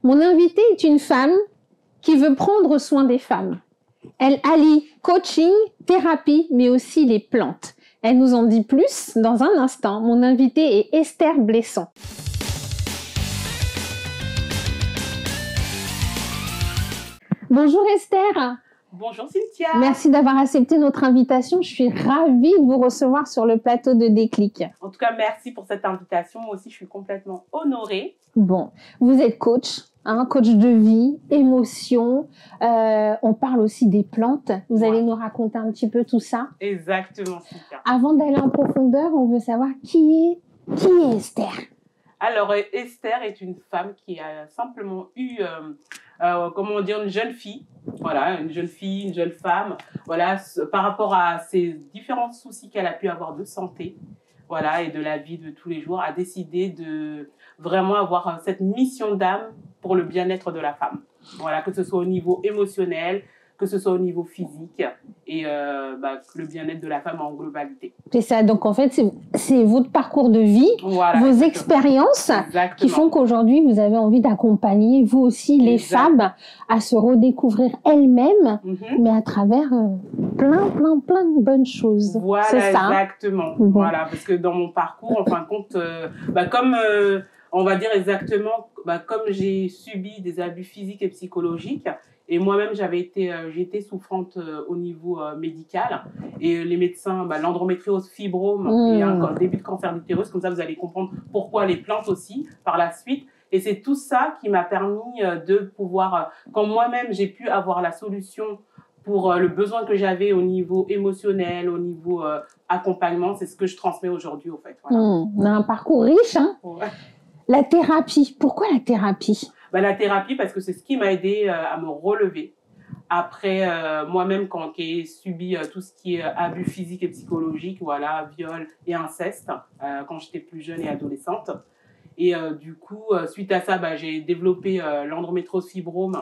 Mon invitée est une femme qui veut prendre soin des femmes. Elle allie coaching, thérapie, mais aussi les plantes. Elle nous en dit plus dans un instant. Mon invitée est Esther Blesson. Bonjour Esther. Bonjour Cynthia. Merci d'avoir accepté notre invitation. Je suis ravie de vous recevoir sur le plateau de Déclic. En tout cas, merci pour cette invitation. Moi aussi, je suis complètement honorée. Bon, vous êtes coach, coach de vie, émotion. On parle aussi des plantes. Vous allez nous raconter un petit peu tout ça. Exactement, Cynthia. Avant d'aller en profondeur, on veut savoir qui est Esther. Alors, Esther est une femme qui a simplement eu, comment dire, une jeune fille. Voilà, une jeune fille, une jeune femme. Voilà, par rapport à ses différents soucis qu'elle a pu avoir de santé, voilà, et de la vie de tous les jours, a décidé de vraiment avoir cette mission d'âme pour le bien-être de la femme. Voilà, que ce soit au niveau émotionnel, que ce soit au niveau physique et le bien-être de la femme en globalité. C'est ça, donc en fait, c'est votre parcours de vie, voilà, vos exactement. Expériences Exactement. Qui font qu'aujourd'hui, vous avez envie d'accompagner, vous aussi, les femmes, à se redécouvrir elles-mêmes, mais à travers plein de bonnes choses. Voilà, c'est ça, exactement. Bon. Voilà, parce que dans mon parcours, en fin de compte, comme on va dire exactement, comme j'ai subi des abus physiques et psychologiques, et moi-même, j'étais souffrante au niveau médical. Et les médecins, l'endométriose, fibrome et un début de cancer d'utérus. Comme ça, vous allez comprendre pourquoi les plantes aussi par la suite. Et c'est tout ça qui m'a permis de pouvoir, quand moi-même, j'ai pu avoir la solution pour le besoin que j'avais au niveau émotionnel, au niveau accompagnement. C'est ce que je transmets aujourd'hui, au fait. Voilà. On a un parcours riche. Ouais. La thérapie. Pourquoi la thérapie ? La thérapie, parce que c'est ce qui m'a aidé à me relever. Après, moi-même, quand j'ai subi tout ce qui est abus physique et psychologique, voilà, viol et inceste, quand j'étais plus jeune et adolescente. Et du coup, suite à ça, j'ai développé l'endométriose fibrome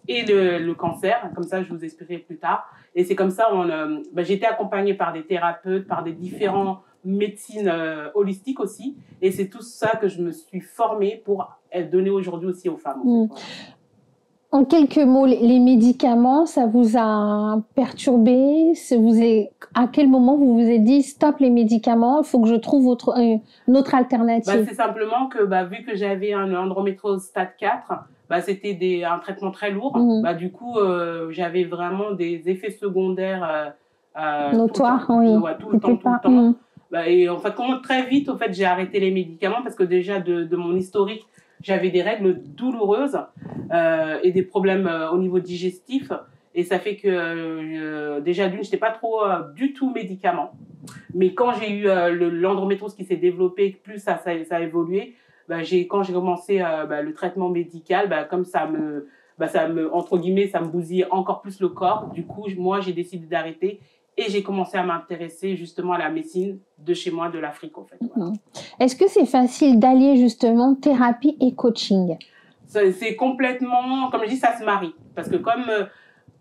et le cancer. Comme ça, je vous expliquerai plus tard. Et c'est comme ça, j'ai été accompagnée par des thérapeutes, par des différents médecines holistiques aussi. Et c'est tout ça que je me suis formée pour donner aujourd'hui aussi aux femmes. En fait. Voilà. En quelques mots, les médicaments, ça vous a perturbé? À quel moment vous vous êtes dit stop les médicaments, il faut que je trouve une autre alternative? C'est simplement que vu que j'avais un endométriose stade 4, c'était un traitement très lourd. Du coup, j'avais vraiment des effets secondaires notoires, tout le temps. Et en fait, très vite, en fait, j'ai arrêté les médicaments parce que déjà de mon historique, j'avais des règles douloureuses et des problèmes au niveau digestif. Et ça fait que déjà d'une, j'étais pas trop du tout médicament. Mais quand j'ai eu l'endométriose qui s'est développée, plus ça a évolué, quand j'ai commencé le traitement médical, comme ça me entre guillemets, ça me bousillait encore plus le corps. Du coup, moi, j'ai décidé d'arrêter. Et j'ai commencé à m'intéresser justement à la médecine de chez moi, de l'Afrique, en fait. Voilà. Est-ce que c'est facile d'allier justement thérapie et coaching? C'est complètement, comme je dis, ça se marie. Parce que comme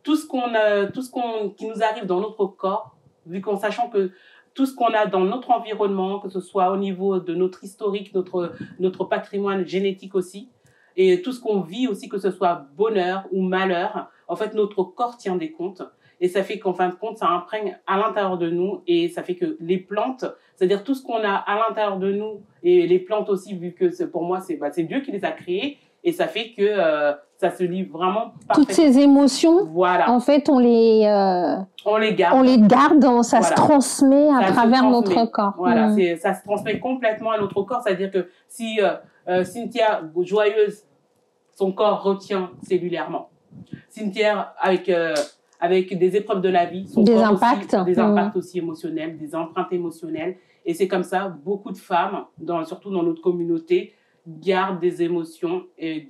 tout ce qui nous arrive dans notre corps, vu qu'en sachant que tout ce qu'on a dans notre environnement, que ce soit au niveau de notre historique, notre patrimoine génétique aussi, et tout ce qu'on vit aussi, que ce soit bonheur ou malheur, en fait, notre corps tient des comptes. Et ça fait qu'en fin de compte, ça imprègne à l'intérieur de nous. Et ça fait que les plantes, c'est-à-dire tout ce qu'on a à l'intérieur de nous, et les plantes aussi, vu que pour moi, c'est Dieu qui les a créées. Et ça fait que ça se lit vraiment parfaitement. Toutes ces émotions, voilà. En fait, on les garde, ça se transmet à travers notre corps. Voilà, ça se transmet complètement à notre corps. C'est-à-dire que si Cynthia, joyeuse, son corps retient cellulairement. Cynthia, avec des épreuves de la vie, des impacts aussi émotionnels, des empreintes émotionnelles. Et c'est comme ça, beaucoup de femmes, surtout dans notre communauté, gardent des émotions et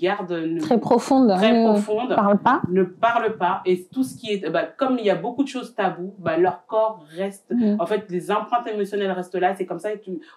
très profondes, ne parlent pas. Et tout ce qui est, comme il y a beaucoup de choses taboues, leur corps reste, en fait, les empreintes émotionnelles restent là. C'est comme ça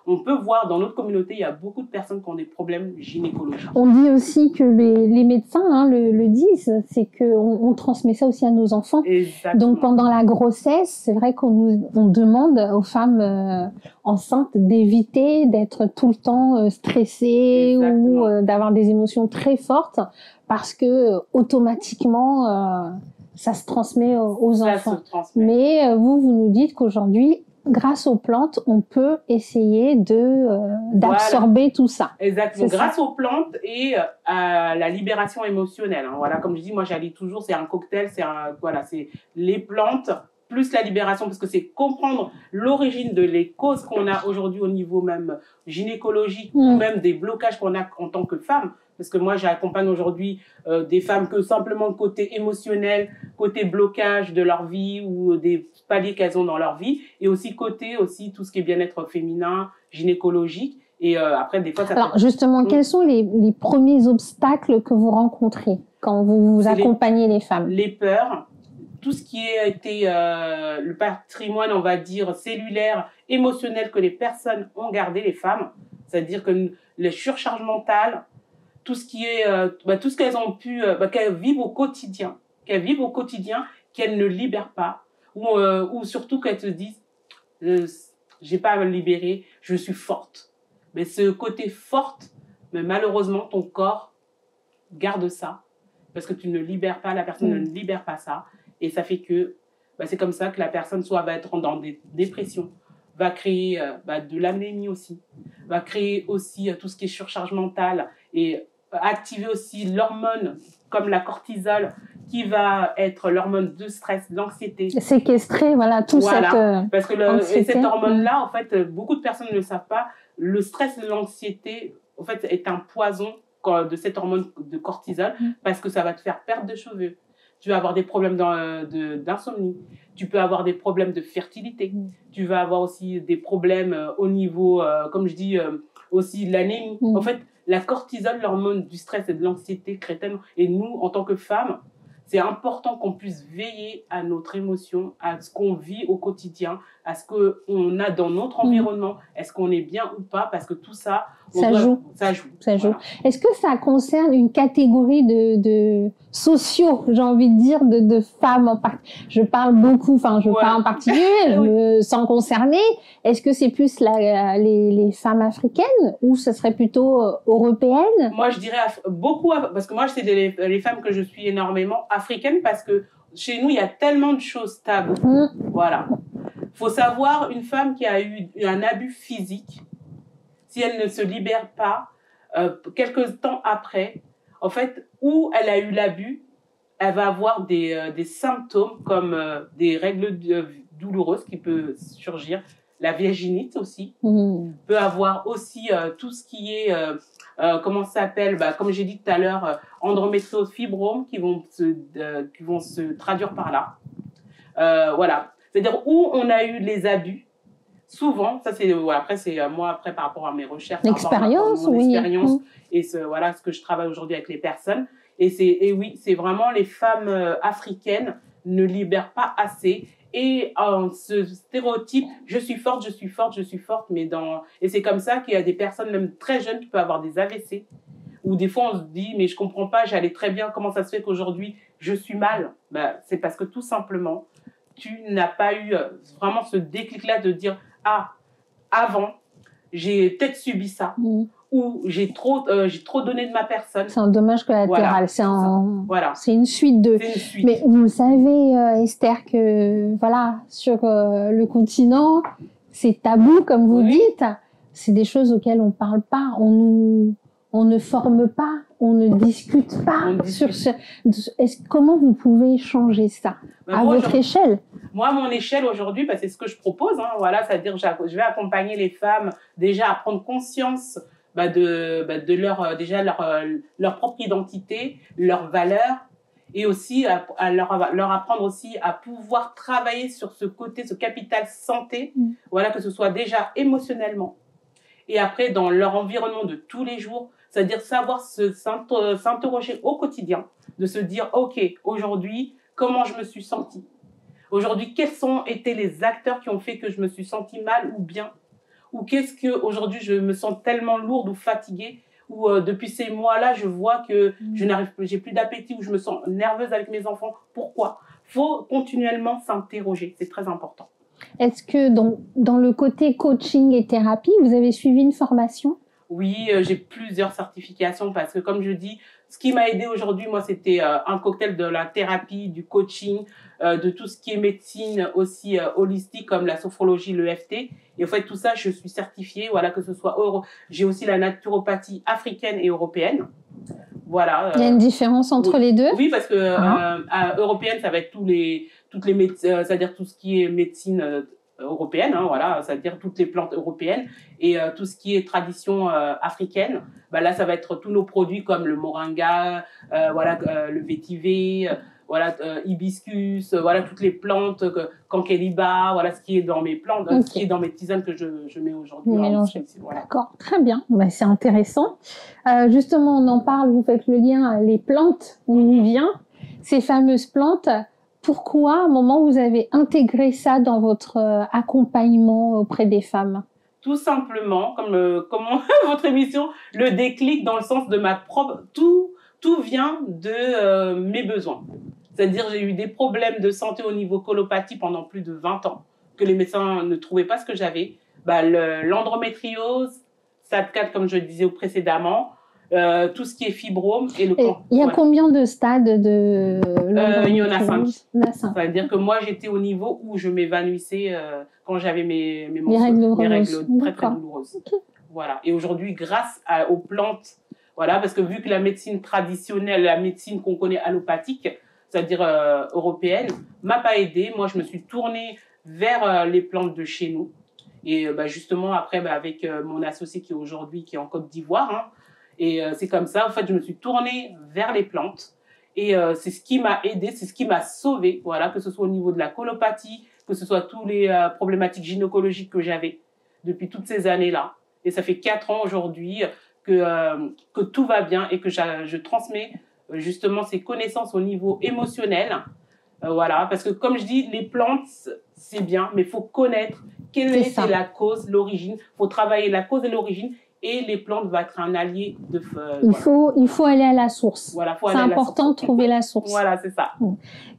on peut voir dans notre communauté, il y a beaucoup de personnes qui ont des problèmes gynécologiques. On dit aussi que les médecins le disent, c'est qu'on transmet ça aussi à nos enfants. Exactement. Donc pendant la grossesse, c'est vrai qu'on demande aux femmes enceintes d'éviter d'être tout le temps stressées, pleurer ou d'avoir des émotions très fortes parce que automatiquement ça se transmet aux enfants. Mais vous nous dites qu'aujourd'hui, grâce aux plantes, on peut essayer d'absorber tout ça. Exactement. Grâce aux plantes et à la libération émotionnelle. Hein. Voilà, comme je dis, moi j'allie toujours, c'est un cocktail, c'est les plantes plus la libération, parce que c'est comprendre l'origine de les causes qu'on a aujourd'hui au niveau même gynécologique, ou même des blocages qu'on a en tant que femme. Parce que moi, j'accompagne aujourd'hui des femmes que simplement côté émotionnel, côté blocage de leur vie ou des paliers qu'elles ont dans leur vie, et aussi côté tout ce qui est bien-être féminin, gynécologique. Et après, des fois, ça Alors, justement, quels sont les premiers obstacles que vous rencontrez quand vous accompagnez les femmes? Les peurs, tout ce qui a été le patrimoine, on va dire, cellulaire, émotionnel que les personnes ont gardé, les femmes. C'est-à-dire que les surcharges mentales, tout ce qui est, tout ce qu'elles ont pu, qu'elles vivent au quotidien, qu'elles ne libèrent pas, ou surtout qu'elles te disent, j'ai pas à me libérer, je suis forte. Mais ce côté forte, mais malheureusement, ton corps garde ça, parce que tu ne libères pas, la personne ne libère pas ça, et ça fait que, c'est comme ça que la personne soit va être dans des dépressions, va créer de l'anémie aussi, va créer aussi tout ce qui est surcharge mentale, et activer aussi l'hormone comme la cortisol, qui va être l'hormone de stress, d'anxiété. Séquestrer, parce que cette hormone-là, en fait, beaucoup de personnes ne le savent pas, le stress et l'anxiété, en fait, est un poison de cette hormone de cortisol, parce que ça va te faire perdre de cheveux. Tu vas avoir des problèmes d'insomnie, tu peux avoir des problèmes de fertilité, tu vas avoir aussi des problèmes au niveau, comme je dis, aussi l'anémie. En fait, la cortisol, l'hormone du stress et de l'anxiété crée tellement. Et nous, en tant que femmes, c'est important qu'on puisse veiller à notre émotion, à ce qu'on vit au quotidien, à ce qu'on a dans notre environnement. Est-ce qu'on est bien ou pas? Parce que tout ça, ça joue. Voilà. Est-ce que ça concerne une catégorie de sociaux, j'ai envie de dire, de femmes en particulier? Je parle beaucoup, je parle en particulier, je me sens concernée. Est-ce que c'est plus les femmes africaines ou ce serait plutôt européennes? Moi, je dirais beaucoup, parce que moi, c'est les femmes que je suis énormément africaines, parce que chez nous, il y a tellement de choses taboues. Voilà. Faut savoir, une femme qui a eu un abus physique, si elle ne se libère pas, quelques temps après, en fait, où elle a eu l'abus, elle va avoir des symptômes comme des règles douloureuses qui peuvent surgir, la vaginite aussi, peut avoir aussi tout ce qui est, comment ça s'appelle, comme j'ai dit tout à l'heure, endométriose, fibromes qui vont se traduire par là. Voilà. C'est-à-dire où on a eu les abus, souvent, ça c'est après c'est moi après par rapport à mes recherches, l'expérience, expérience et ce que je travaille aujourd'hui avec les personnes, et oui, c'est vraiment les femmes africaines ne libèrent pas assez, et ce stéréotype je suis forte, mais et c'est comme ça qu'il y a des personnes même très jeunes qui peuvent avoir des AVC, ou des fois on se dit mais je comprends pas, j'allais très bien, comment ça se fait qu'aujourd'hui je suis mal? C'est parce que tout simplement tu n'as pas eu vraiment ce déclic-là de dire « Ah, avant, j'ai peut-être subi ça, ou j'ai trop donné de ma personne. » C'est un dommage collatéral, voilà. C'est une suite de... Mais vous savez, Esther, que sur le continent, c'est tabou, comme vous dites. C'est des choses auxquelles on ne parle pas, on ne forme pas, on ne discute pas. Comment vous pouvez changer ça à votre échelle? Moi, à mon échelle aujourd'hui, c'est ce que je propose. C'est-à-dire je vais accompagner les femmes déjà à prendre conscience de leur propre identité, leurs valeurs, et aussi à leur apprendre aussi à pouvoir travailler sur ce côté, ce capital santé, que ce soit déjà émotionnellement, et après dans leur environnement de tous les jours. C'est-à-dire savoir s'interroger au quotidien, de se dire, OK, aujourd'hui, comment je me suis sentie? Aujourd'hui, quels ont été les acteurs qui ont fait que je me suis sentie mal ou bien? Ou qu'est-ce que aujourd'hui je me sens tellement lourde ou fatiguée, ou depuis ces mois-là, je vois que j'ai plus d'appétit, ou je me sens nerveuse avec mes enfants. Pourquoi? Faut continuellement s'interroger, c'est très important. Est-ce que dans le côté coaching et thérapie, vous avez suivi une formation? Oui, j'ai plusieurs certifications parce que, comme je dis, ce qui m'a aidé aujourd'hui, moi, c'était un cocktail de la thérapie, du coaching, de tout ce qui est médecine aussi holistique comme la sophrologie, l'EFT. Et en fait, tout ça, je suis certifiée, voilà, que ce soit j'ai aussi la naturopathie africaine et européenne. Voilà. Il y a une différence entre les deux? Oui, parce que européenne, ça va être toutes les médecines, c'est-à-dire tout ce qui est médecine européenne, hein, voilà, c'est-à-dire toutes les plantes européennes, et tout ce qui est tradition africaine, bah là, ça va être tous nos produits comme le moringa, voilà, le vétiver, voilà, hibiscus, voilà, toutes les plantes, kankeliba, voilà, ce qui est dans mes plantes, ce qui est dans mes tisanes que je mets aujourd'hui. Voilà. D'accord, très bien, bah, c'est intéressant. Justement, on en parle, vous faites le lien, les plantes, on y vient, ces fameuses plantes. Pourquoi, à un moment, vous avez intégré ça dans votre accompagnement auprès des femmes? Tout simplement, comme votre émission, le déclic dans le sens de ma propre... Tout vient de mes besoins. C'est-à-dire, j'ai eu des problèmes de santé au niveau colopathie pendant plus de 20 ans, que les médecins ne trouvaient pas ce que j'avais. Bah, l'endométriose, SAD4, comme je le disais précédemment, tout ce qui est fibrome et le cancer. Il y a combien de stades de il y en a 5. C'est-à-dire que moi, j'étais au niveau où je m'évanouissais quand j'avais mes règles très douloureuses. Okay. Voilà. Et aujourd'hui, grâce aux plantes, voilà, parce que vu que la médecine traditionnelle, la médecine qu'on connaît allopathique, c'est-à-dire européenne, m'a pas aidée. Moi, je me suis tournée vers les plantes de chez nous. Et justement, après, avec mon associé qui est en Côte d'Ivoire, hein, et c'est comme ça, en fait, je me suis tournée vers les plantes. Et c'est ce qui m'a aidée, c'est ce qui m'a sauvée, voilà, que ce soit au niveau de la colopathie, que ce soit tous les problématiques gynécologiques que j'avais depuis toutes ces années-là. Et ça fait 4 ans aujourd'hui que tout va bien et que je transmets justement ces connaissances au niveau émotionnel. Voilà, parce que comme je dis, les plantes, c'est bien, mais il faut connaître quelle était la cause, l'origine. Il faut travailler la cause et l'origine. Et les plantes vont être un allié de... Il faut aller à la source. Voilà, c'est important de trouver la source. Voilà, c'est ça.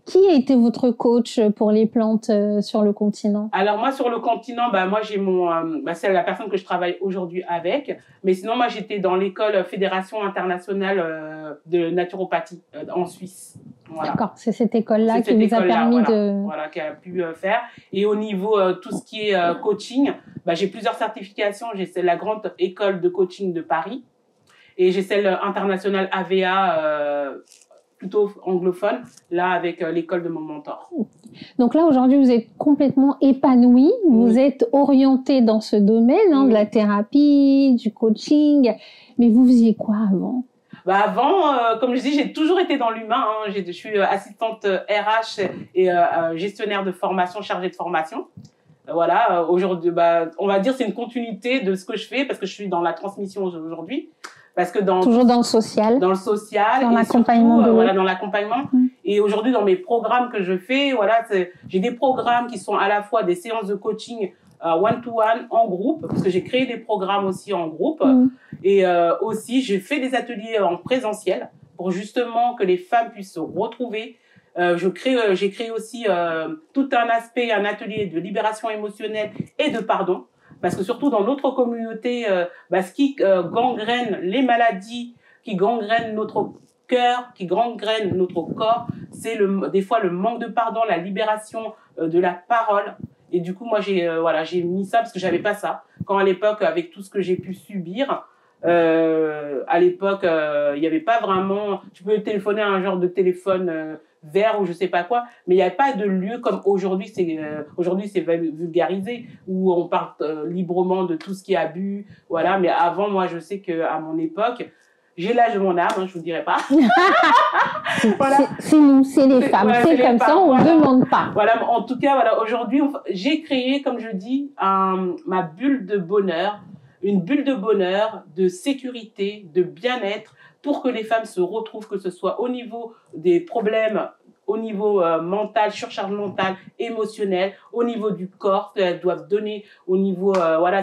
Qui a été votre coach pour les plantes sur le continent? Alors moi, sur le continent, moi j'ai c'est la personne que je travaille aujourd'hui avec. Mais sinon, moi j'étais dans l'école Fédération internationale de naturopathie en Suisse. Voilà. D'accord, c'est cette école-là qui vous a permis de... Voilà, qui a pu faire. Et au niveau tout ce qui est coaching, j'ai plusieurs certifications. J'ai la grande école de coaching de Paris et j'ai celle internationale AVA, plutôt anglophone, là avec l'école de mon mentor. Donc là, aujourd'hui, vous êtes complètement épanoui. Vous êtes orienté dans ce domaine de la thérapie, du coaching. Mais vous faisiez quoi avant? Avant, comme je dis, j'ai toujours été dans l'humain. Hein. Je suis assistante RH et gestionnaire de formation, chargée de formation. Voilà, aujourd'hui, on va dire c'est une continuité de ce que je fais parce que je suis dans la transmission aujourd'hui. Parce que toujours dans le social. Dans le social. Dans l'accompagnement. Voilà, dans l'accompagnement. Et aujourd'hui, dans mes programmes que je fais, voilà, j'ai des programmes qui sont à la fois des séances de coaching one-to-one en groupe, parce que j'ai créé des programmes aussi en groupe. Et aussi, j'ai fait des ateliers en présentiel pour justement que les femmes puissent se retrouver. J'ai créé aussi tout un aspect, un atelier de libération émotionnelle et de pardon. Parce que surtout dans notre communauté, ce qui gangrène les maladies, qui gangrène notre cœur, qui gangrène notre corps, c'est des fois le manque de pardon, la libération de la parole. Et du coup, moi, j'ai mis ça parce que j'avais pas ça. Quand à l'époque, avec tout ce que j'ai pu subir, à l'époque, il n'y avait pas vraiment... Tu peux téléphoner à un genre de téléphone vert ou je sais pas quoi, mais il n'y a pas de lieu comme aujourd'hui. Aujourd'hui, c'est vulgarisé, où on parle librement de tout ce qui est abus. Voilà, mais avant, moi, je sais qu'à mon époque, j'ai l'âge de mon âme, hein, je vous dirai pas. Voilà. C'est nous, c'est les femmes. C'est comme ça, on ne demande pas. Voilà, en tout cas, voilà, aujourd'hui, j'ai créé, comme je dis, ma bulle de bonheur, une bulle de bonheur, de sécurité, de bien-être, pour que les femmes se retrouvent, que ce soit au niveau des problèmes, au niveau mental, surcharge mentale, émotionnelle, au niveau du corps, qu'elles doivent donner, au niveau,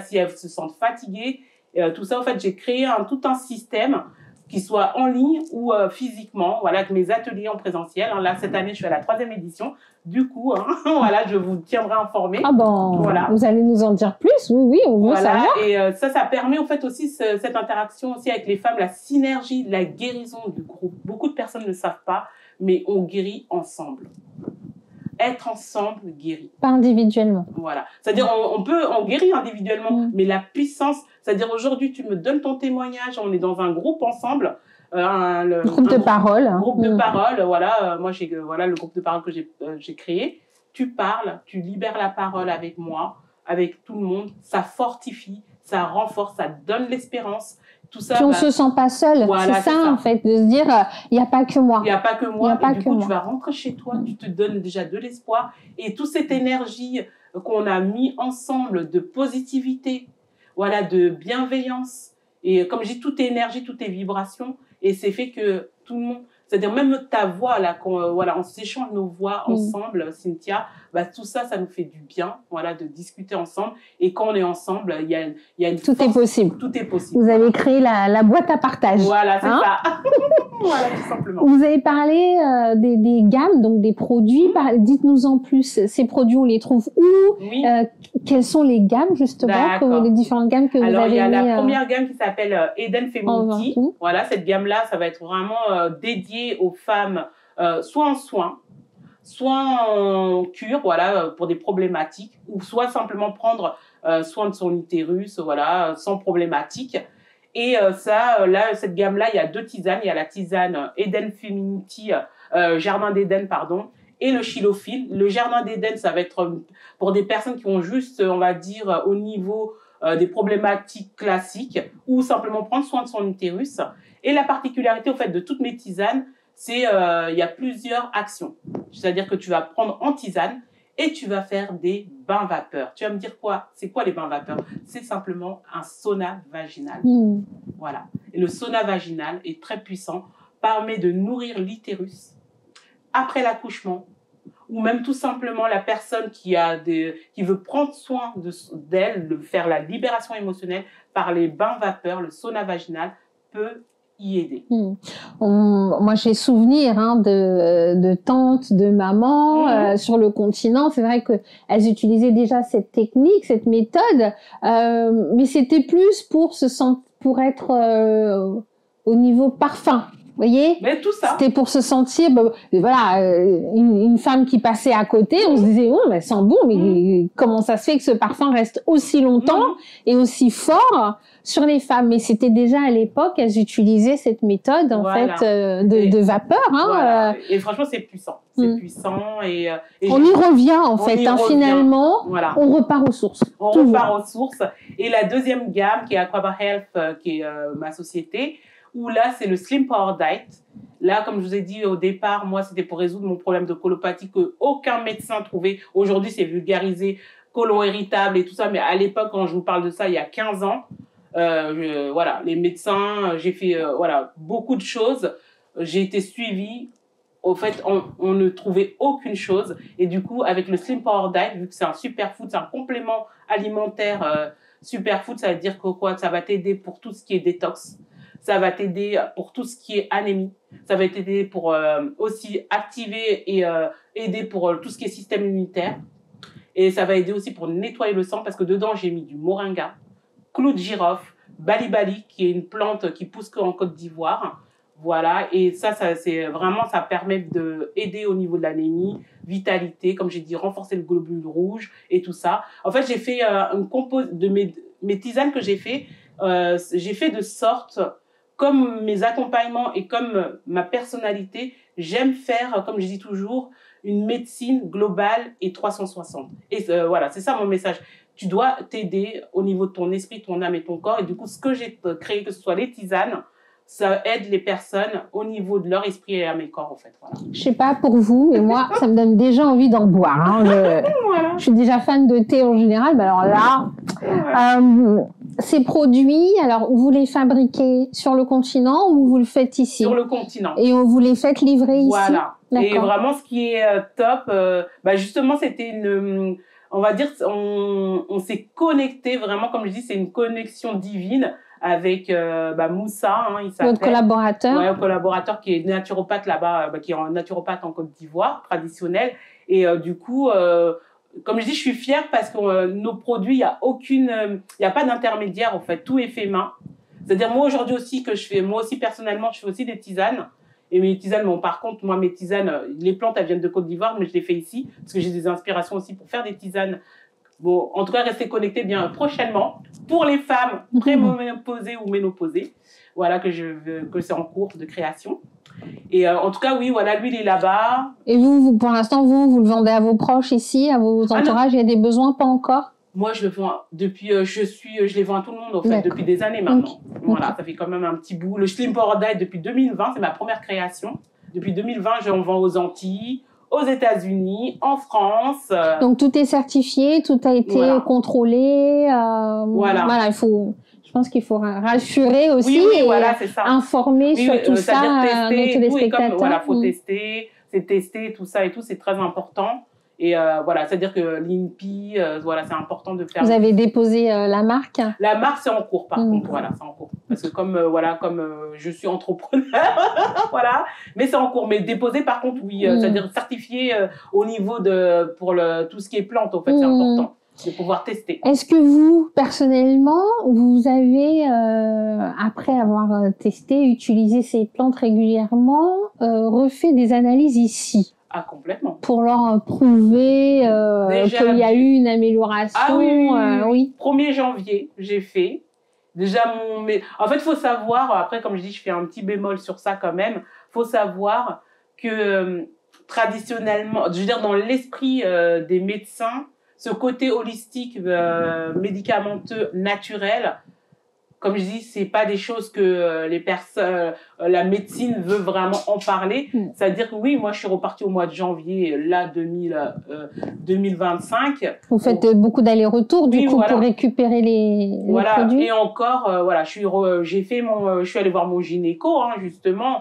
si elles se sentent fatiguées. Tout ça, en fait, j'ai créé tout un système qu'ils soient en ligne ou physiquement, voilà, avec mes ateliers en présentiel. Hein. Là, cette année, je suis à la 3e édition. Du coup, hein, voilà, je vous tiendrai informé. Ah bon, voilà. Vous allez nous en dire plus? Oui, oui, on veut savoir. Et ça permet en fait aussi cette interaction aussi avec les femmes, la synergie, la guérison du groupe. Beaucoup de personnes ne savent pas, mais on guérit ensemble. Être ensemble guérit. Pas individuellement. Voilà. C'est-à-dire, on guérit individuellement, mais la puissance, c'est-à-dire aujourd'hui, tu me donnes ton témoignage, on est dans un groupe ensemble. Groupe de parole. Groupe de parole, voilà. Moi, voilà le groupe de parole que j'ai créé. Tu parles, tu libères la parole avec moi, avec tout le monde. Ça fortifie, ça renforce, ça donne l'espérance. Tout ça. Puis on se sent pas seul. Voilà, c'est ça, en fait, de se dire, il n'y a pas que moi. Il n'y a pas que moi. Et du coup, tu vas rentrer chez toi, tu te donnes déjà de l'espoir. Et toute cette énergie qu'on a mis ensemble de positivité, voilà, de bienveillance. Et comme je dis, tout est énergie, tout est vibration. Et c'est fait que tout le monde, c'est-à-dire même ta voix, là, voilà, on s'échange nos voix ensemble, Cynthia, bah, tout ça, ça nous fait du bien, voilà, de discuter ensemble. Et quand on est ensemble, il y a une tout force, est possible. Tout est possible. Vous avez créé la boîte à partage. Voilà, c'est ça. Voilà, tout simplement. Vous avez parlé des gammes, donc des produits. Dites-nous en plus, ces produits, on les trouve où? Oui. Quelles sont les gammes, justement, les différentes gammes que vous avez mis? Alors, il y a la première gamme qui s'appelle Eden Femininity. Voilà, cette gamme-là, ça va être vraiment dédiée aux femmes, soit en soins, soit en cure, voilà, pour des problématiques, ou soit simplement prendre soin de son utérus, voilà, sans problématique. Et là, cette gamme-là, il y a 2 tisanes. Il y a la tisane Eden Femininity, Jardin d'Éden, pardon, et le Chilophile. Le Jardin d'Éden, ça va être pour des personnes qui ont juste, on va dire, au niveau des problématiques classiques, ou simplement prendre soin de son utérus. Et la particularité, au fait, de toutes mes tisanes, c'est il y a plusieurs actions. C'est-à-dire que tu vas prendre en tisane et tu vas faire des bains vapeurs. Tu vas me dire quoi? C'est quoi les bains vapeurs? C'est simplement un sauna vaginal. Voilà. Et le sauna vaginal est très puissant, permet de nourrir l'utérus après l'accouchement, ou même tout simplement la personne qui veut prendre soin d'elle, faire la libération émotionnelle par les bains vapeurs, le sauna vaginal peut y aider. Moi, j'ai souvenir de tantes, de mamans sur le continent. C'est vrai qu'elles utilisaient déjà cette technique, cette méthode, mais c'était plus pour être au niveau parfum. Vous voyez? Mais tout ça. C'était pour se sentir, voilà, une femme qui passait à côté, on se disait, oh, elle sent bon, mais comment ça se fait que ce parfum reste aussi longtemps et aussi fort sur les femmes? Mais c'était déjà à l'époque, elles utilisaient cette méthode, en fait, de vapeur. Hein, voilà. Et franchement, c'est puissant. C'est puissant. Et on y revient, en fait, hein, finalement, voilà. On repart aux sources. On repart aux sources. Et la deuxième gamme, qui est Aquaba Health, qui est ma société, où là, c'est le Slim Power Diet. Là, comme je vous ai dit au départ, moi, c'était pour résoudre mon problème de colopathie que aucun médecin trouvait. Aujourd'hui, c'est vulgarisé, côlon irritable et tout ça. Mais à l'époque, quand je vous parle de ça, il y a 15 ans, voilà, les médecins, j'ai fait voilà, beaucoup de choses. J'ai été suivie. Au fait, on ne trouvait aucune chose. Et du coup, avec le Slim Power Diet, vu que c'est un superfood, c'est un complément alimentaire superfood, ça veut dire que quoi? Ça va t'aider pour tout ce qui est détox. Ça va t'aider pour tout ce qui est anémie. Ça va t'aider pour aussi activer et aider pour tout ce qui est système immunitaire. Et ça va aider aussi pour nettoyer le sang parce que dedans, j'ai mis du moringa, clou de girofle, bali-bali, qui est une plante qui pousse qu'en Côte d'Ivoire. Voilà. Et ça c'est vraiment, ça permet d'aider au niveau de l'anémie, vitalité, comme j'ai dit, renforcer le globule rouge et tout ça. En fait, j'ai fait une compose de mes tisanes que j'ai fait de sorte, comme mes accompagnements et comme ma personnalité, j'aime faire, comme je dis toujours, une médecine globale et 360. Et voilà, c'est ça mon message. Tu dois t'aider au niveau de ton esprit, ton âme et ton corps. Et du coup, ce que j'ai créé, que ce soit les tisanes, ça aide les personnes au niveau de leur esprit et âme et corps, en fait. Voilà. Je sais pas pour vous, mais moi, ça me donne déjà envie d'en boire. Hein. Voilà. Je suis déjà fan de thé en général, mais alors là, ces produits, alors vous les fabriquez sur le continent ou vous le faites ici? Sur le continent. Et vous les faites livrer ici? Voilà. Et vraiment, ce qui est top, justement, c'était on va dire, on s'est connecté vraiment, comme je dis, c'est une connexion divine avec Moussa, hein, il s'appelle. Votre collaborateur. Ouais, un collaborateur qui est naturopathe là-bas, qui est un naturopathe en Côte d'Ivoire, traditionnel. Et du coup, comme je dis, je suis fière parce que nos produits, il y a pas d'intermédiaire, en fait. Tout est fait main. C'est-à-dire, moi, aujourd'hui aussi, moi aussi, personnellement, je fais aussi des tisanes. Et mes tisanes, bon, par contre, moi, mes tisanes, les plantes, elles viennent de Côte d'Ivoire, mais je les fais ici, parce que j'ai des inspirations aussi pour faire des tisanes. Bon, en tout cas, restez connectés bien prochainement pour les femmes préménopausées ou ménopausées. Voilà, que c'est en cours de création. Et en tout cas, oui, voilà, lui, il est là-bas. Et vous, pour l'instant, vous le vendez à vos proches ici, à vos entourages, il y a des besoins, pas encore? Moi, je le vends depuis, je les vends à tout le monde, en fait, depuis des années maintenant. Okay. Voilà, ça fait quand même un petit bout. Le Slim Power Diet, depuis 2020, c'est ma première création. Depuis 2020, j'en vends aux Antilles, aux États-Unis, en France. Donc, tout est certifié, tout a été contrôlé. Voilà, je pense qu'il faut rassurer aussi et informer sur tout ça nos téléspectateurs. Voilà, faut tester, c'est tester, tout ça et tout, c'est très important. Et voilà, c'est-à-dire que l'INPI, voilà, c'est important de faire. Vous avez déposé la marque? La marque, c'est en cours, par contre, voilà, c'est en cours. Parce que comme je suis entrepreneur, voilà, mais c'est en cours. Mais déposer, par contre, oui, c'est-à-dire certifié au niveau pour tout ce qui est plantes, en fait, c'est important de pouvoir tester. Est-ce que vous, personnellement, vous avez, après avoir testé, utilisé ces plantes régulièrement, refait des analyses ici? Ah, complètement. Pour leur prouver qu'il y a eu une amélioration. Ah oui. 1er janvier, j'ai fait. Déjà, en fait, il faut savoir, après, comme je dis, je fais un petit bémol sur ça quand même, il faut savoir que traditionnellement, je veux dire, dans l'esprit des médecins, ce côté holistique, médicamenteux, naturel, comme je dis, c'est pas des choses que les personnes, la médecine veut vraiment en parler. C'est-à-dire que oui, moi, je suis repartie au mois de janvier, là, 2025. Vous faites beaucoup d'allers-retours, du coup, pour récupérer les produits. Et encore, voilà, je suis allée voir mon gynéco, hein, justement.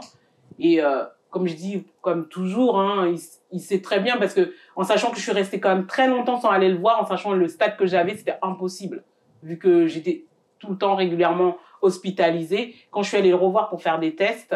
Et, comme je dis, comme toujours, hein, il sait très bien parce que, en sachant que je suis restée quand même très longtemps sans aller le voir, en sachant le stade que j'avais, c'était impossible. Vu que j'étais tout le temps régulièrement hospitalisée. Quand je suis allée le revoir pour faire des tests,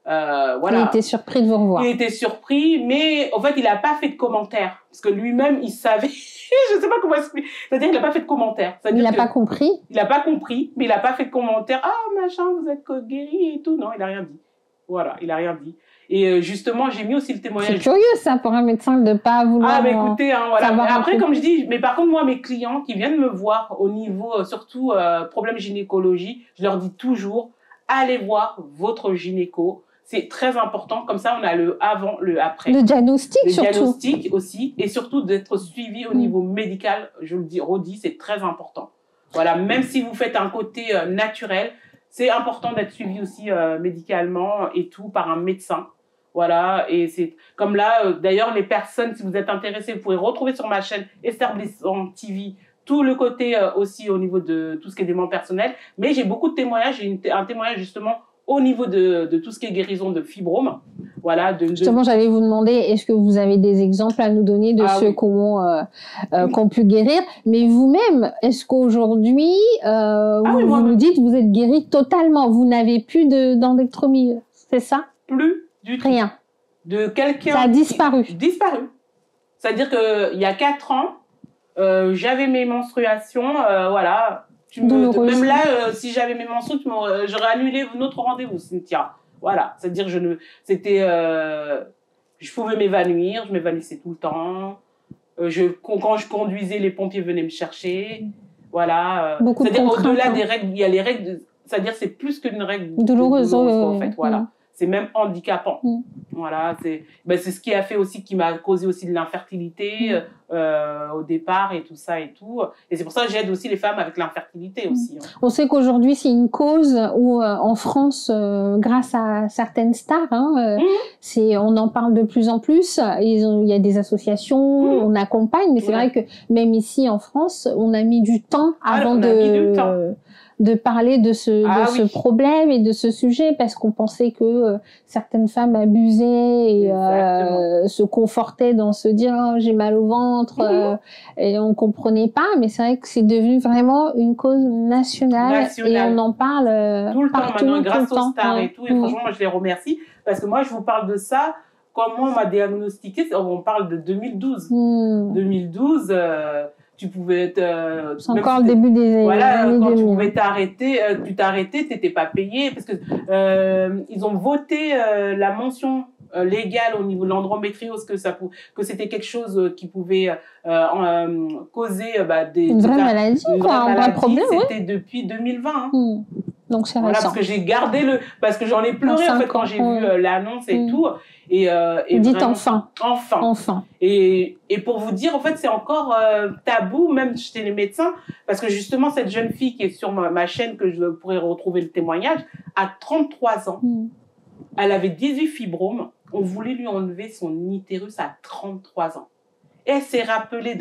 voilà. Il était surpris de vous revoir. Il était surpris, mais en fait, il n'a pas fait de commentaires. Parce que lui-même, il savait, je ne sais pas comment expliquer. C'est-à-dire qu'il n'a pas fait de commentaires. Il n'a pas compris. Il n'a pas compris, mais il n'a pas fait de commentaires. Ah, machin, vous êtes guéri et tout. Non, il n'a rien dit. Voilà, il n'a rien dit. Et justement, j'ai mis aussi le témoignage. C'est curieux, ça, pour un médecin de ne pas vouloir. Ah, mais écoutez, hein, voilà. Après, comme je dis, mais par contre, moi, mes clients qui viennent me voir au niveau, surtout, problème gynécologie, je leur dis toujours, allez voir votre gynéco. C'est très important. Comme ça, on a le avant, le après. Le diagnostic, surtout. Le diagnostic aussi. Et surtout, d'être suivi au niveau médical. Je le redis, c'est très important. Voilà. Même si vous faites un côté naturel, c'est important d'être suivi aussi médicalement et tout par un médecin. Voilà, et c'est comme là, d'ailleurs, les personnes, si vous êtes intéressés, vous pouvez retrouver sur ma chaîne Esther Blissant TV tout le côté aussi au niveau de tout ce qui est développement personnel. Mais j'ai beaucoup de témoignages, j'ai un témoignage justement au niveau de tout ce qui est guérison de fibromes. Voilà, justement, j'allais vous demander, est-ce que vous avez des exemples à nous donner de ceux qui ont pu guérir? Mais vous-même, est-ce qu'aujourd'hui, vous nous dites, vous êtes guéri totalement, vous n'avez plus d'endectromie, c'est ça? Plus du tout. Rien. De quelqu'un. Ça a disparu. Disparu. C'est-à-dire qu'il y a 4 ans, j'avais mes menstruations, voilà. Même là, si j'avais mes menstruations, j'aurais annulé notre rendez-vous, Cynthia. Voilà. C'est-à-dire, je pouvais m'évanouir, je m'évanouissais tout le temps. Quand je conduisais, les pompiers venaient me chercher. Voilà. C'est-à-dire, au-delà des règles, il y a les règles, c'est-à-dire, c'est plus qu'une règle douloureuse, en fait. Voilà. C'est même handicapant. Voilà, c'est ce qui a fait aussi, qui m'a causé aussi de l'infertilité au départ et tout ça et tout. Et c'est pour ça que j'aide aussi les femmes avec l'infertilité aussi. Hein. On sait qu'aujourd'hui, c'est une cause où, en France, grâce à certaines stars, on en parle de plus en plus. Il y a des associations, on accompagne, mais c'est vrai que même ici en France, on a mis du temps avant de parler de ce problème et de ce sujet, parce qu'on pensait que certaines femmes abusaient et se confortaient dans se dire oh, j'ai mal au ventre et on comprenait pas, mais c'est vrai que c'est devenu vraiment une cause nationale. Et on en parle tout le partout, temps maintenant grâce aux stars et tout, et franchement moi je les remercie parce que moi je vous parle de ça quand moi on m'a diagnostiqué, on parle de 2012. 2012, tu pouvais être... c'est encore le début des années 2000. Tu pouvais t'arrêter, tu t'arrêtais, t'étais pas payé, parce que ils ont voté la mention légale au niveau de l'endométriose, que c'était quelque chose qui pouvait causer une vraie maladie, un vrai problème. C'était depuis 2020. Hein. Donc c'est récent. Parce que j'ai gardé parce que j'en ai pleuré en fait quand j'ai vu l'annonce et tout. Et dites enfin. Et pour vous dire, en fait, c'est encore tabou, même chez les médecins, parce que justement, cette jeune fille qui est sur ma chaîne, que je pourrais retrouver le témoignage, à 33 ans, elle avait 18 fibromes, on voulait lui enlever son utérus à 33 ans. Et elle s'est rappelée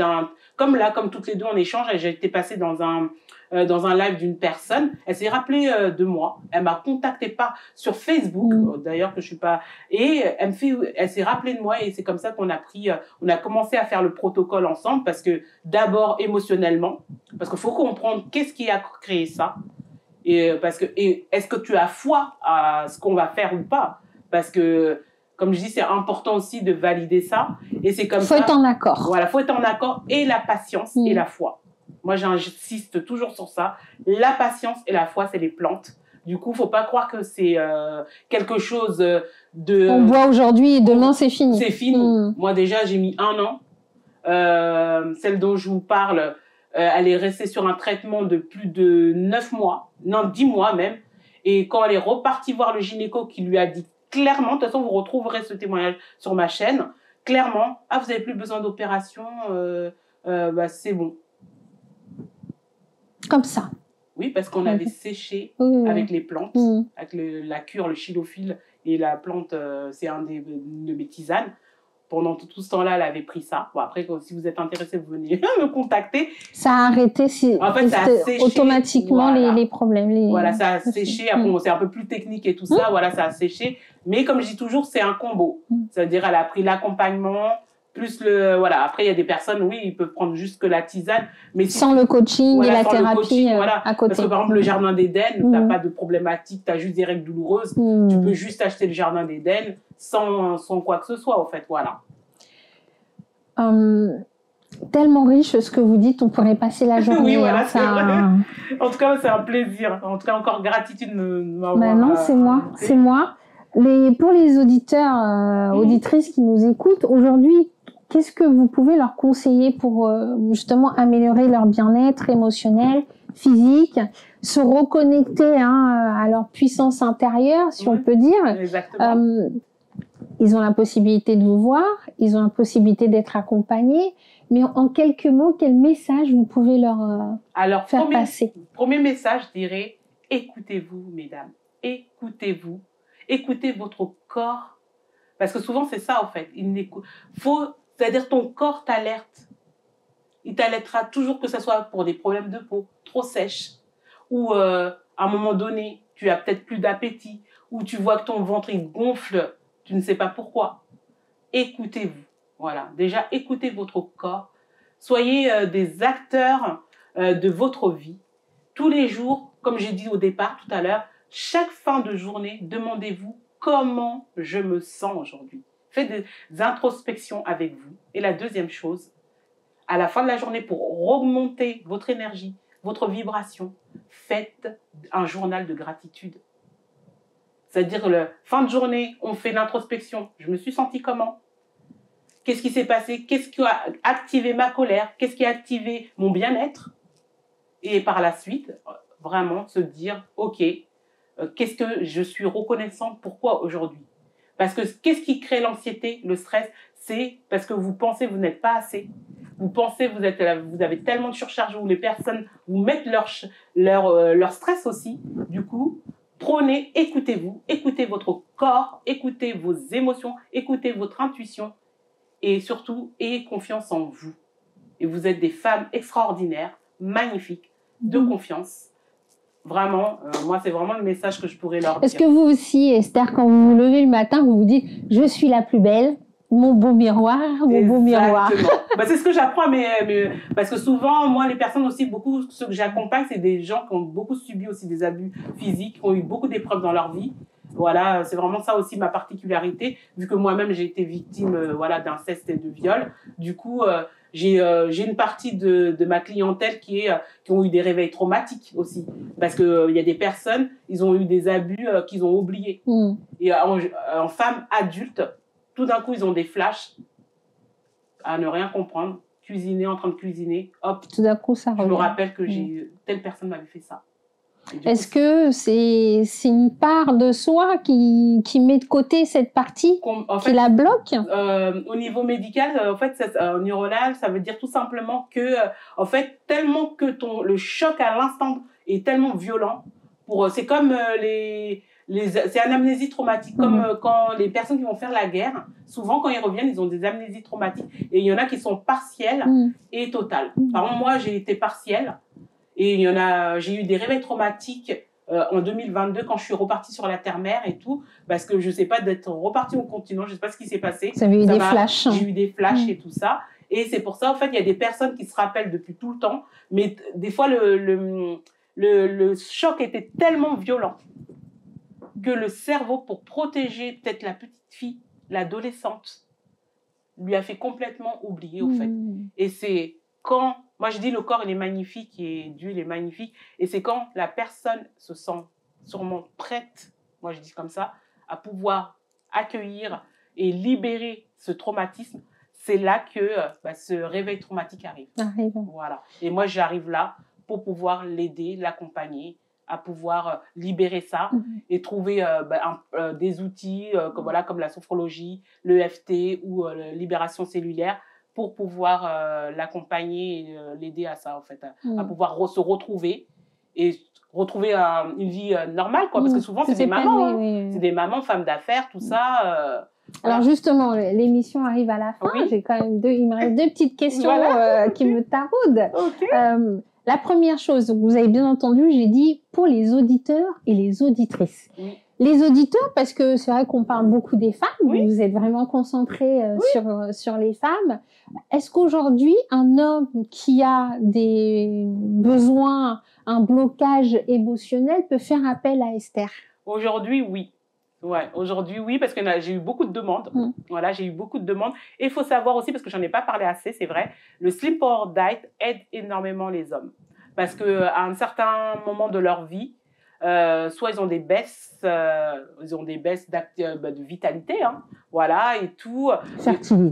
comme toutes les deux en échange, j'ai été passée dans un live d'une personne, elle s'est rappelée de moi, elle m'a contacté sur Facebook, d'ailleurs que je suis pas, et elle s'est rappelée de moi et c'est comme ça qu'on a commencé à faire le protocole ensemble parce que d'abord émotionnellement, parce qu'il faut comprendre qu'est-ce qui a créé ça et est-ce que tu as foi à ce qu'on va faire ou pas, parce que comme je dis, c'est important aussi de valider ça. Et c'est comme ça. Faut être en accord. Voilà, faut être en accord et la patience et la foi. Moi, j'insiste toujours sur ça. La patience et la foi, c'est les plantes. Du coup, faut pas croire que c'est quelque chose de... On boit aujourd'hui et demain, c'est fini. C'est fini. Moi, déjà, j'ai mis 1 an. Celle dont je vous parle, elle est restée sur un traitement de plus de 9 mois. Non, 10 mois même. Et quand elle est repartie voir le gynéco qui lui a dit clairement, de toute façon, vous retrouverez ce témoignage sur ma chaîne. Clairement, vous n'avez plus besoin d'opération, c'est bon. Comme ça. Oui, parce qu'on avait séché avec les plantes, avec la cure, le chylophylle et la plante, c'est de mes tisanes. Pendant tout ce temps-là, elle avait pris ça. Bon, après, si vous êtes intéressé, vous venez me contacter. Ça a arrêté en fait, ça a séché, automatiquement les problèmes. Voilà, ça a séché. Après, c'est un peu plus technique et tout ça. Voilà, ça a séché. Mais comme je dis toujours, c'est un combo. C'est-à-dire, elle a pris l'accompagnement, plus Après, il y a des personnes, oui, ils peuvent prendre juste que la tisane. Mais sans le coaching et la thérapie à côté. Parce que par exemple, le jardin d'Éden, t'as pas de problématique, t'as juste des règles douloureuses. Tu peux juste acheter le jardin d'Éden sans quoi que ce soit, en fait. Voilà. Tellement riche ce que vous dites, on pourrait passer la journée. Oui, voilà, c'est vrai. En tout cas, c'est un plaisir. En tout cas, encore gratitude de m'avoir... non, c'est moi. C'est moi. Pour les auditeurs, auditrices qui nous écoutent, aujourd'hui, qu'est-ce que vous pouvez leur conseiller pour justement améliorer leur bien-être émotionnel, physique, se reconnecter à leur puissance intérieure, si on peut dire. Exactement. Ils ont la possibilité de vous voir, ils ont la possibilité d'être accompagnés, mais en quelques mots, quel message vous pouvez leur faire passer? Premier message, je dirais, écoutez-vous, mesdames, écoutez-vous, écoutez votre corps, parce que souvent c'est ça en fait, c'est-à-dire ton corps t'alerte, il t'alertera toujours, que ce soit pour des problèmes de peau, trop sèche, ou à un moment donné, tu as peut-être plus d'appétit, ou tu vois que ton ventre il gonfle, tu ne sais pas pourquoi. Écoutez-vous. Voilà. Déjà, écoutez votre corps. Soyez des acteurs de votre vie. Tous les jours, comme j'ai dit au départ tout à l'heure, chaque fin de journée, demandez-vous comment je me sens aujourd'hui. Faites des introspections avec vous. Et la deuxième chose, à la fin de la journée, pour remonter votre énergie, votre vibration, faites un journal de gratitude. C'est-à-dire, fin de journée, on fait l'introspection. Je me suis sentie comment? Qu'est-ce qui s'est passé? Qu'est-ce qui a activé ma colère? Qu'est-ce qui a activé mon bien-être? Et par la suite, vraiment se dire, OK, qu'est-ce que je suis reconnaissante? Pourquoi aujourd'hui? Parce que qu'est-ce qui crée l'anxiété, le stress? C'est parce que vous pensez que vous n'êtes pas assez. Vous pensez que vous avez tellement de surcharge où les personnes vous mettent leur stress aussi. Du coup, prenez, écoutez-vous, écoutez votre corps, écoutez vos émotions, écoutez votre intuition et surtout, ayez confiance en vous. Et vous êtes des femmes extraordinaires, magnifiques, de confiance. Vraiment, moi, c'est vraiment le message que je pourrais leur dire. Est-ce que vous aussi, Esther, quand vous vous levez le matin, vous vous dites « Je suis la plus belle ». Mon beau miroir, mon beau miroir. Bah, c'est ce que j'apprends, parce que souvent, moi, les personnes aussi, beaucoup, ceux que j'accompagne, c'est des gens qui ont beaucoup subi aussi des abus physiques, qui ont eu beaucoup d'épreuves dans leur vie. Voilà, c'est vraiment ça aussi ma particularité, vu que moi-même, j'ai été victime voilà, d'inceste et de viol. Du coup, j'ai une partie de ma clientèle qui ont eu des réveils traumatiques aussi. Parce qu'il y a des personnes, ils ont eu des abus qu'ils ont oubliés. Et en femmes adultes, tout d'un coup, ils ont des flashs à ne rien comprendre. Cuisiner, en train de cuisiner, hop. Tout d'un coup, ça revient. Je me rappelle que telle personne m'avait fait ça. Est-ce que c'est une part de soi qui met de côté cette partie, qui la bloque? Au niveau médical, en fait, neuronal, ça veut dire tout simplement que, en fait, tellement que le choc à l'instant est tellement violent. C'est comme c'est une amnésie traumatique, comme quand les personnes qui vont faire la guerre, souvent quand ils reviennent, ils ont des amnésies traumatiques. Et il y en a qui sont partielles et totales. Par exemple, moi, j'ai été partielle et j'ai eu des réveils traumatiques en 2022 quand je suis repartie sur la terre-mer et tout, parce que je sais pas, d'être repartie au continent, je sais pas ce qui s'est passé. Ça avait eu des flashs. J'ai eu des flashs et tout ça. Et c'est pour ça, en fait, il y a des personnes qui se rappellent depuis tout le temps, mais des fois, le choc était tellement violent que le cerveau, pour protéger peut-être la petite fille, l'adolescente, lui a fait complètement oublier, au fait. Et c'est quand, moi je dis le corps il est magnifique et Dieu il est magnifique, et c'est quand la personne se sent sûrement prête, moi je dis comme ça, à pouvoir accueillir et libérer ce traumatisme, c'est là que ce réveil traumatique arrive. Voilà. Et moi j'arrive là pour pouvoir l'aider, l'accompagner, à pouvoir libérer ça et trouver des outils comme la sophrologie, l'EFT ou la libération cellulaire pour pouvoir l'accompagner et l'aider à ça, en fait, à pouvoir se retrouver et retrouver une vie normale, quoi, parce que souvent, c'est des mamans, c'est des mamans, femmes d'affaires, tout ça. Alors justement, l'émission arrive à la fin. J'ai quand même il me reste deux petites questions qui me taraudent. La première chose, vous avez bien entendu, j'ai dit pour les auditeurs et les auditrices. Les auditeurs, parce que c'est vrai qu'on parle beaucoup des femmes, vous êtes vraiment concentrés sur les femmes. Est-ce qu'aujourd'hui, un homme qui a des besoins, un blocage émotionnel peut faire appel à Esther? Aujourd'hui, oui. Ouais, aujourd'hui, oui, parce que j'ai eu beaucoup de demandes. Voilà, j'ai eu beaucoup de demandes. Et il faut savoir aussi, parce que j'en ai pas parlé assez, c'est vrai, le Sleep or Die aide énormément les hommes. Parce qu'à un certain moment de leur vie, soit ils ont des baisses, de vitalité, voilà, et tout.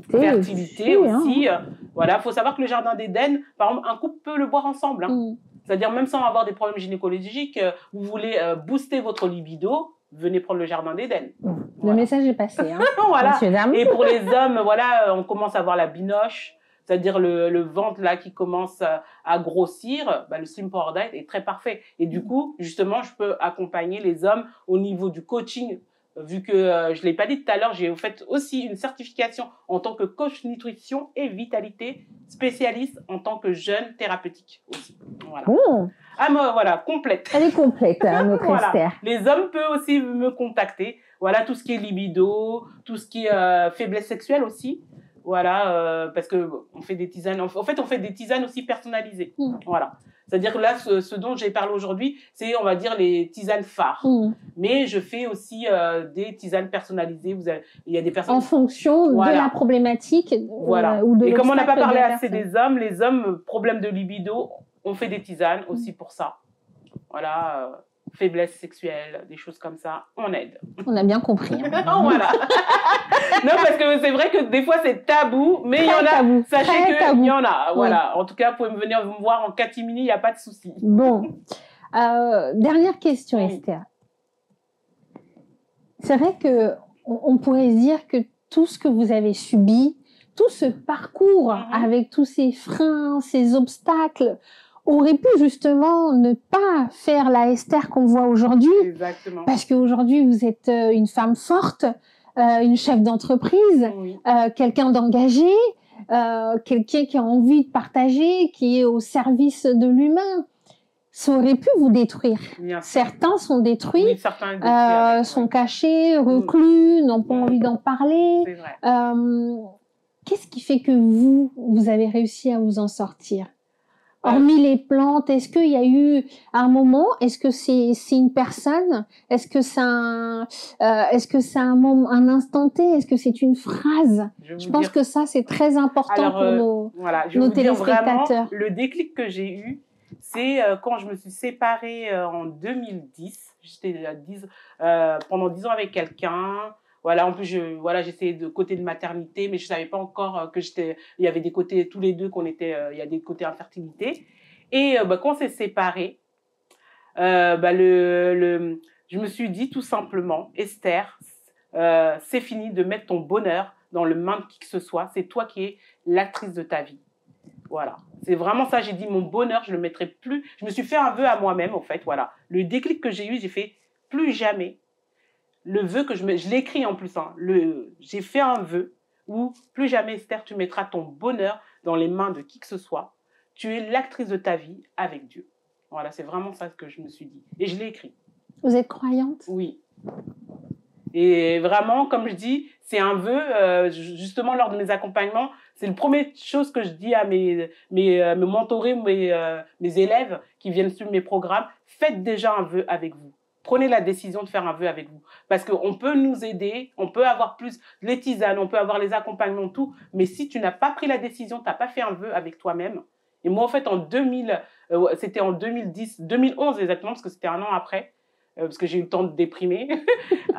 Fertilité aussi. Voilà, il faut savoir que le jardin d'Éden, par exemple, un couple peut le boire ensemble. C'est-à-dire, même sans avoir des problèmes gynécologiques, vous voulez booster votre libido, venez prendre le jardin d'Éden. Le message est passé. Voilà. Et pour les hommes, voilà, on commence à voir la binoche, c'est-à-dire le ventre là qui commence à grossir. Le Slim Power Diet est très parfait. Et du coup, justement, je peux accompagner les hommes au niveau du coaching. Vu que je ne l'ai pas dit tout à l'heure, j'ai fait aussi une certification en tant que coach nutrition et vitalité, spécialiste en tant que jeune thérapeutique aussi. Voilà. Voilà, complète. Elle est complète, notre Esther. Les hommes peuvent aussi me contacter. Voilà, tout ce qui est libido, tout ce qui est faiblesse sexuelle aussi. Voilà, parce que on fait des tisanes. En fait, on fait des tisanes aussi personnalisées. Voilà. C'est-à-dire que là, ce dont j'ai parlé aujourd'hui, c'est, on va dire, les tisanes phares. Mais je fais aussi des tisanes personnalisées. Il y a des personnes... En fonction de la problématique. Ou de et comme on n'a pas parlé assez des hommes, les hommes, problème de libido, on fait des tisanes aussi pour ça. Voilà, faiblesse sexuelle, des choses comme ça, on aide. On a bien compris. Voilà. Non, parce que c'est vrai que des fois c'est tabou, mais il y en a. Tabou. Sachez qu'il y en a. Voilà. En tout cas, vous pouvez venir me voir en catimini, il n'y a pas de souci. Bon. Dernière question, Esther. C'est vrai qu'on pourrait se dire que tout ce que vous avez subi, tout ce parcours avec tous ces freins, ces obstacles, aurait pu justement ne pas faire la Esther qu'on voit aujourd'hui. Exactement. Parce qu'aujourd'hui, vous êtes une femme forte, une chef d'entreprise, quelqu'un d'engagé, quelqu'un qui a envie de partager, qui est au service de l'humain. ça aurait pu vous détruire. Certains sont détruits, oui, certains sont cachés, reclus, n'ont pas envie d'en parler. C'est vrai. Qu'est-ce qui fait que vous avez réussi à vous en sortir? Hormis les plantes, est-ce qu'il y a eu un moment, est-ce que c'est une personne, est-ce que c'est un moment, un instant T, est-ce que c'est une phrase? Je pense que ça c'est très important pour nos téléspectateurs. Vraiment, le déclic que j'ai eu, c'est quand je me suis séparée en 2010. J'étais pendant 10 ans avec quelqu'un. Voilà, en plus, j'essayais de côté de maternité, mais je savais pas encore il y avait des côtés, tous les deux, il y a des côtés infertilité. Et quand on s'est séparés, je me suis dit tout simplement, Esther, c'est fini de mettre ton bonheur dans le main de qui que ce soit. C'est toi qui es l'actrice de ta vie. Voilà. C'est vraiment ça. J'ai dit, mon bonheur, je le mettrai plus. Je me suis fait un vœu à moi-même, en fait. Voilà. Le déclic que j'ai eu, j'ai fait plus jamais. Le vœu que je l'ai écrit en plus, hein, j'ai fait un vœu où plus jamais, Esther, tu mettras ton bonheur dans les mains de qui que ce soit. Tu es l'actrice de ta vie avec Dieu. Voilà, c'est vraiment ça que je me suis dit. Et je l'ai écrit. Vous êtes croyante? Oui. Et vraiment, comme je dis, c'est un vœu, justement, lors de mes accompagnements, c'est la première chose que je dis à mes mentorés, mes élèves qui viennent suivre mes programmes. Faites déjà un vœu avec vous. Prenez la décision de faire un vœu avec vous. Parce qu'on peut nous aider, on peut avoir plus les tisanes, on peut avoir les accompagnements, tout. Mais si tu n'as pas pris la décision, tu n'as pas fait un vœu avec toi-même. Et moi, en fait, c'était en 2011 exactement, parce que c'était un an après, parce que j'ai eu le temps de déprimer.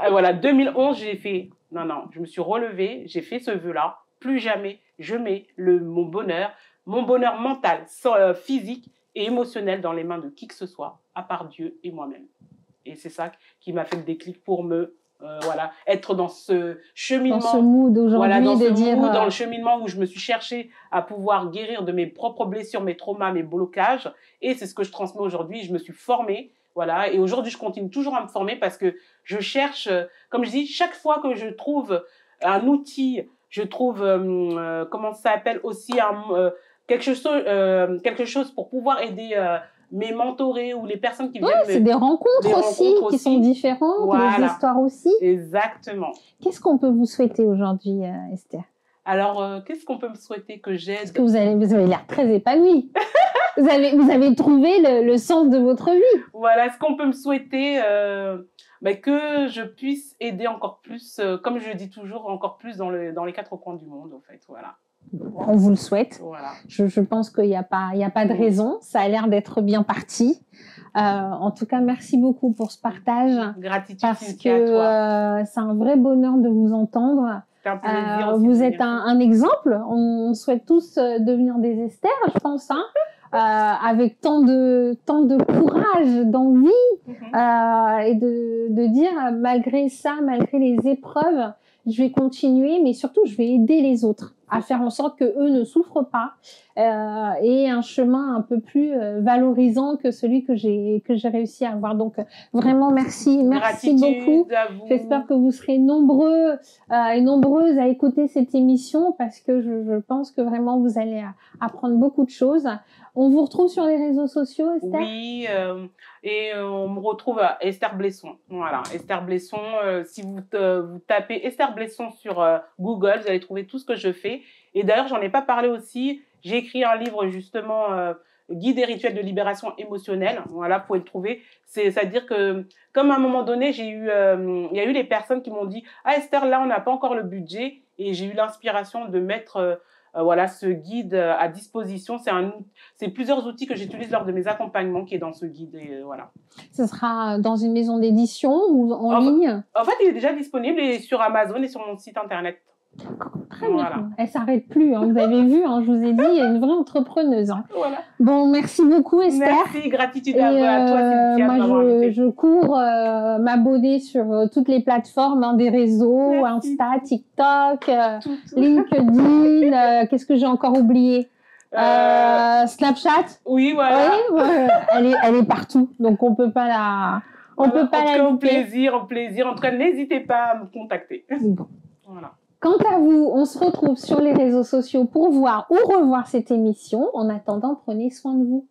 Voilà, 2011, j'ai fait, non, je me suis relevée, j'ai fait ce vœu-là. Plus jamais, je mets mon bonheur mental, physique et émotionnel dans les mains de qui que ce soit, à part Dieu et moi-même. Et c'est ça qui m'a fait le déclic pour être dans ce cheminement. Dans ce mood aujourd'hui, dans le cheminement où je me suis cherchée à pouvoir guérir de mes propres blessures, mes traumas, mes blocages. Et c'est ce que je transmets aujourd'hui. Je me suis formée. Voilà. Et aujourd'hui, je continue toujours à me former parce que je cherche, comme je dis, chaque fois que je trouve un outil, je trouve, comment ça s'appelle aussi, quelque chose pour pouvoir aider mes mentorés ou les personnes qui viennent. C'est des rencontres aussi qui sont différentes, voilà. Les histoires aussi. Exactement. Qu'est-ce qu'on peut vous souhaiter aujourd'hui, Esther? Alors, qu'est-ce qu'on peut me souhaiter que j'aide? Parce que vous avez l'air très épanouie. vous avez trouvé le sens de votre vie. Voilà, ce qu'on peut me souhaiter, que je puisse aider encore plus, comme je le dis toujours, encore plus dans les 4 coins du monde, en fait. Voilà. On vous le souhaite. Voilà. Je pense qu'il n'y a pas de raison. Ça a l'air d'être bien parti. En tout cas, merci beaucoup pour ce partage. Gratitude. Parce que c'est un vrai bonheur de vous entendre. C'est un plaisir aussi. Vous êtes un exemple. On souhaite tous devenir des Esther, je pense, hein, avec tant de courage, d'envie, et de dire malgré ça, malgré les épreuves, je vais continuer, mais surtout je vais aider les autres à faire en sorte que eux ne souffrent pas, et un chemin un peu plus valorisant que celui que j'ai réussi à avoir. Donc vraiment merci beaucoup. J'espère que vous serez nombreux et nombreuses à écouter cette émission parce que je pense que vraiment vous allez apprendre beaucoup de choses. On vous retrouve sur les réseaux sociaux, Esther? Oui, et on me retrouve à Esther Blesson. Voilà, Esther Blesson. Si vous tapez Esther Blesson sur Google, vous allez trouver tout ce que je fais. Et d'ailleurs, j'en ai pas parlé aussi. J'ai écrit un livre justement, Guide et rituels de libération émotionnelle. Voilà, vous pouvez le trouver. C'est-à-dire que, comme à un moment donné, il y a eu des personnes qui m'ont dit « Ah Esther, là, on n'a pas encore le budget. » Et j'ai eu l'inspiration de mettre ce guide à disposition. C'est plusieurs outils que j'utilise lors de mes accompagnements qui est dans ce guide. Et voilà. Ce sera dans une maison d'édition ou en ligne? En fait, il est déjà disponible sur Amazon et sur mon site internet. Très bien. Voilà. Elle s'arrête plus. Hein. Vous avez vu, hein, je vous ai dit, il y a une vraie entrepreneuse. Hein. Voilà. Bon, merci beaucoup, Esther. Merci, gratitude à toi, Cynthia. Moi, je cours m'abonner sur toutes les plateformes des réseaux, merci. Insta, TikTok, LinkedIn. Qu'est-ce que j'ai encore oublié? Snapchat. Oui, voilà. Oui, elle est partout, donc on peut pas la. On peut pas la louper. Au plaisir. En tout cas, n'hésitez pas à me contacter. Bon. Voilà. Quant à vous, on se retrouve sur les réseaux sociaux pour voir ou revoir cette émission. En attendant, prenez soin de vous.